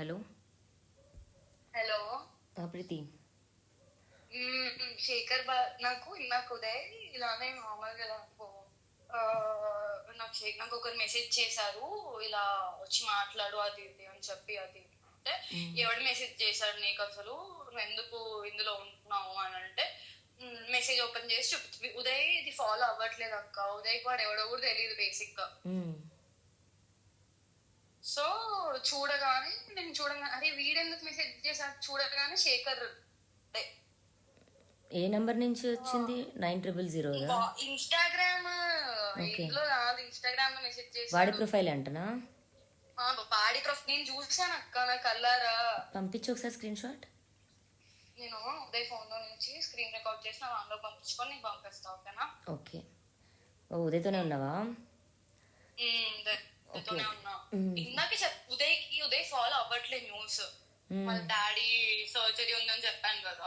Hello hello ప్రీతి. శేఖర్ నాకు ఇందాక ఉదయ్ ఇలానే మామూలుగా నాకు ఒకరు మెసేజ్ చేశారు, ఇలా వచ్చి మాట్లాడు అది ఇది అని చెప్పి. అది అంటే ఎవడు మెసేజ్ చేశాడు నీకు, అసలు నువ్వు ఎందుకు ఇందులో ఉంటున్నావు అని అంటే మెసేజ్ ఓపెన్ చేసి ఉదయ్ ఇది ఫాలో అవ్వట్లేదు అక్క, ఉదయ్ వాడు ఎవడో కూడా తెలియదు బేసిక్ గా. సో చూడగానే అరే వీడెందుకు మెసేజ్ చేశాడు చూడగానే శేఖర్. ఏ నంబర్ నుంచి వచ్చింది? 9000. ఇన్స్టాగ్రామ్ లో కాదు, ఇన్స్టాగ్రామ్ లో మెసేజ్ చేశాడు. వాడి ప్రొఫైల్ అంటనా? వాడి ప్రొఫైల్ నేను చూసాను అక్క, నా కల్లారా. పంపించు ఒకసారి స్క్రీన్ షాట్. నేను ఉదయ్ ఫోన్ లో నుంచి స్క్రీన్ రికార్డ్ చేసి నా దాంట్లో పంపించుకొని నీకు పంపిస్తా, ఓకేనా? ఓకే. ఓ ఉదయ్తోనే ఉన్నావా? ఉన్నా. ఇందాక ఉదయ్ ఫాలో అవ్వట్లేదు న్యూస్. వాళ్ళ డాడీ సర్జరీ ఉందని చెప్పాను కదా.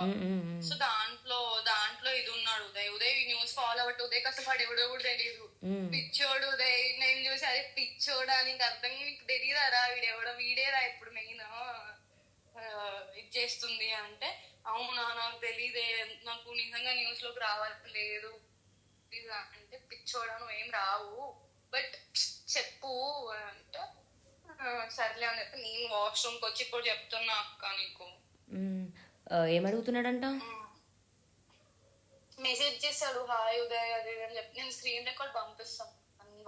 సో దాంట్లో ఇది ఉన్నాడు ఉదయ్ న్యూస్ ఫాలో అవ్వట్టు. ఉదయ్ అసలు వాడు ఎవడో కూడా తెలియదు. పిచ్చోడు ఉదయ్. నేను చూసి అదే పిచ్చోడా, నీకు అర్థం నీకు తెలియదారా వీడేరా ఇప్పుడు మెయిన్ ఇది చేస్తుంది అంటే, అవునా నాకు తెలీదే, నాకు నిజంగా న్యూస్ లోకి రావట్లేదు అంటే, పిచ్చోడా నువ్వేం రావు బట్ చెప్పు అంటే సర్లే అని చెప్పి నేను వాష్రూమ్ కి వచ్చి ఇప్పుడు చెప్తున్నా అక్క నీకు. ఏమడుగుతున్నాడంట? మెసేజ్ చేశాడు, హాయ్ ఉదయ్ అది అని చెప్పి. నేను స్క్రీన్ రికార్డ్ పంపిస్తాను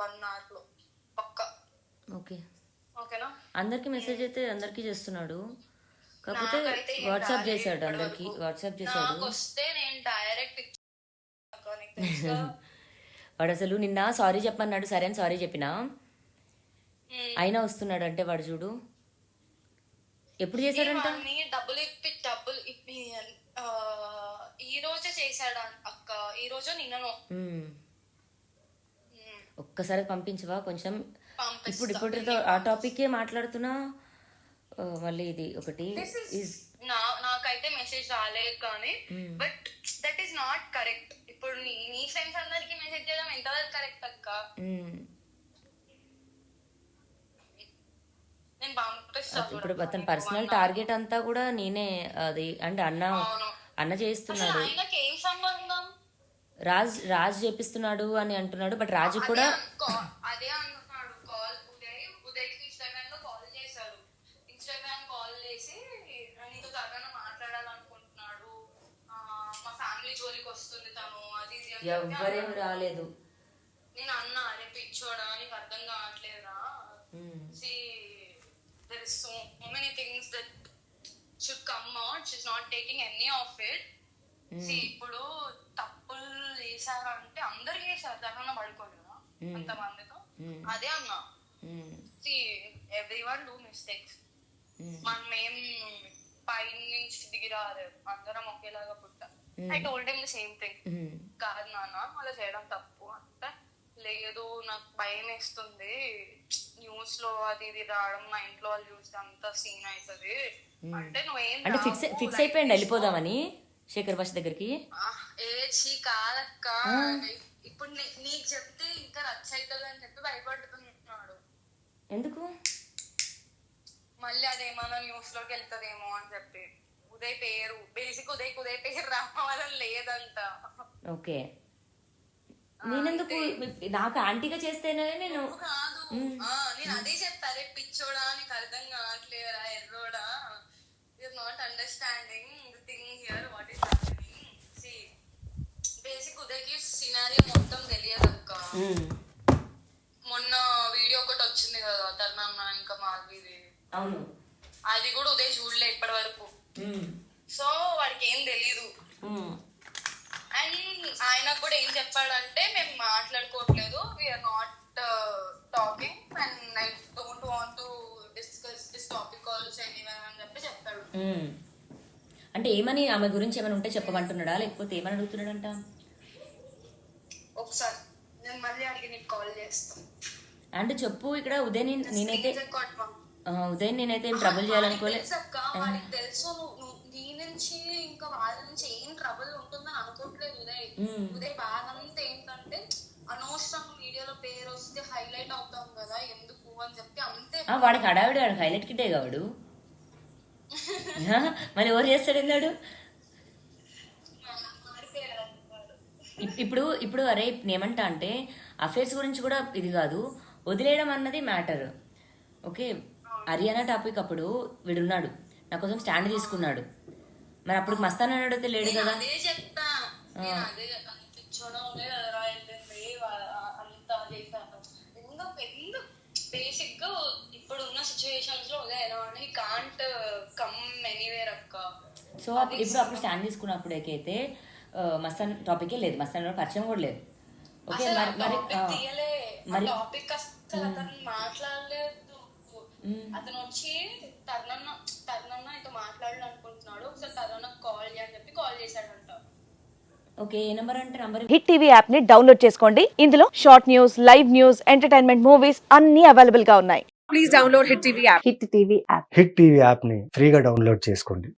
1 hour లో పక్కా. ఓకే ఓకేనా? అందరికి మెసేజ్ అయితే అందరికి చేస్తున్నాడు, కాకపోతే వాట్సాప్ చేశాడు అందరికి. వాట్సాప్ చేశాడు వస్తే నేను డైరెక్ట్ వాడు అసలు నిన్న సారీ చెప్పన్నాడు, సరే అని సారీ చెప్పినా అయినా వస్తున్నాడు అంటే వాడు చూడు. ఎప్పుడు చేశాడంట? డబ్బులు ఇప్పి ఈ రోజే చేశాడు అక్క, ఈ రోజు నిన్నను. ఒక్కసారి పంపించవా కొంచెం? ఇప్పుడు ఆ టాపిక్ మాట్లాడుతున్నా మళ్ళీ ఇది ఒకటి. నాకైతే మెసేజ్ రాలేదు కానీ, but that is not correct. ఇప్పుడు నీ ఫ్రెండ్స్ అందరికి మెసేజ్ చేయడం ఎంతవరకు కరెక్ట్ అక్క? ఇప్పుడు అతని పర్సనల్ టార్గెట్ అంతా కూడా నేనే. అది అంటే అన్న చేస్తున్నాడు, రాజ్ చేపిస్తున్నాడు అని అంటున్నాడు. బట్ రాజు కూడా అదే అంటున్నాడు. ఉదయ్ ఇన్స్టాగ్రామ్ లో కాల్ చేశాడు. ఇన్స్టాగ్రామ్ కాల్ చేసి నీతో త్వరగా మాట్లాడాలనుకుంటున్నాడు, మా ఫ్యామిలీ జోలికి వస్తుంది తను, అది ఎవ్వరేం రాలేదు. నేను అన్నా, అరే పిచ్చోడా నీకు అర్థం కావట్లేదా, there is so many things that should come out, she's not taking any of it. See ఇప్పుడు తప్పులు చేశారంటే అందరు చేశారు, దానిలో పడుకోలేదా అంతమందితో? అదే అన్నా, see everyone do mistakes. మనం ఏం పై నుంచి దిగి రాలేదు, అందరం ఒకేలాగా పుట్టా. I told him the same thing. కాదు నాన్న అలా చేయడం తప్పు అంటే, లేదు నాకు భయం వేస్తుంది న్యూస్ లో అది ఇది రావడం, మా ఇంట్లో వాళ్ళు చూస్తే అంత సీన్ అవుతుంది అంటే, నువ్వేం అంటే ఫిక్స్ అయిపోయింది వెళ్ళిపోదామని శేఖర్ భాష దగ్గరికి. కాదక్క, ఇప్పుడు నీకు చెప్తే ఇంకా రచ్చ అవుతుంది అని చెప్పి భయపడుతున్నాడు. ఎందుకు? మళ్ళీ అదేమన్నా న్యూస్ లోకి వెళ్తుందేమో అని చెప్పి. ఉదయ్ పేరు బేసిక్ ఉదయ్ పేరు రావడం లేదంట. ఓకే, నేనెందుకు? నాకు ఆంటీగా చేస్తేనే నేను కాదు, నేను అదే చెప్తారే పిచ్చోడా నీకు అర్థం కావట్లేదా, ఎర్రోడా, you're not understanding the thing here what is happening. See basic ఉదయ్కి సినారియో మొత్తం తెలియదు అక్క. మొన్న వీడియో ఒకటి వచ్చింది కదా తర్నన్న ఇంకా మాధవిది, అవును, అది కూడా ఉదయ్ చూడలే ఇప్పటి వరకు. సో వాడికి ఏం తెలీదు. అండ్ ఆయన కూడా ఏం చెప్పాడంటే, మేము మాట్లాడుకోవట్లేదు, we are not talking and I don't want to discuss this topic also anywhere అని చెప్పి చెప్పాడు. అంటే ఏమని, ఆమె గురించి ఏమైనా ఉంటే చెప్పమంటున్నాడా లేకపోతే ఏమని అడుగుతున్నాడంట? ఒకసారి నేను మళ్ళీ అడిగి నీకు కాల్ చేస్తాను. అంటే చెప్పు. ఇక్కడ ఉదయ్ నేనైతే ఏం ట్రబుల్ చేయాలనుకోలే. తెలుసు నీ నుంచి ఇంకా వాళ్ళ నుంచి ఏం ట్రబుల్ ఉంటుందని అనుకోవట్లేదు ఉదయ్. ఉదయ్ బాధంతా ఏంటంటే, అనవసరం మీడియాలో పేరు వస్తే హైలైట్ అవుతాం కదా ఎందుకు అని చెప్పి అంతే. వాడికి హడావిడి, వాడికి హైలైట్ కిట్టే కావాడు. మళ్ళీ ఎవరు చేస్తాడు అన్నాడు. మారిపోయారు వాడు. ఇప్పుడు ఇప్పుడు అరే ఏమంటా అంటే అఫేర్స్ గురించి కూడా ఇది కాదు, వదిలేయడం అన్నది మ్యాటర్. ఓకే, హర్యానా టాపిక్ అప్పుడు వీడున్నాడు నా కోసం స్టాండ్ తీసుకున్నాడు, మరి అప్పుడు మస్తాన్ అన్నాడు లేడు నేను కదా. అదే చెప్తా, నేను అదే చెప్తా. పిచ్చోడా ఉండే కదరా, వెళ్ళింది అంతా చేశాను. ఎందుకు బేసిక్ గా ఇప్పుడున్న సిచ్యువేషన్స్ లో ఉదయం ఎలా అంటే కాంట్ కమ్ ఎనీవేర్ అక్క. సో ఇప్పుడు అప్పుడు స్టాండ్ తీసుకున్నప్పుడైతే మస్తాన్ టాపికే లేదు, మస్తాన్ పరిచయం కూడా లేదు. ఓకే అసలు మరి మరి టాపిక్ తీయలే, మరి టాపిక్ అసలు అతను మాట్లాడలేదు. అతను వచ్చి తరుణన్న ఇతో మాట్లాడాలనుకుంటున్నాడు, ఒకసారి తరుణ కాల్ చేయని చెప్పి కాల్ చేశాడంట. ఓకే, ఏ నెంబర్ అంటే నంబర్. హిట్ టీవీ యాప్ ని డౌన్లోడ్ చేసుకోండి. ఇందులో short news, live news, entertainment movies అన్ని అవైలబుల్ గా ఉన్నాయి. Please download Hit TV app. Hit TV app. Hit TV యాప్ని ఫ్రీగా డౌన్లోడ్ చేసుకోండి.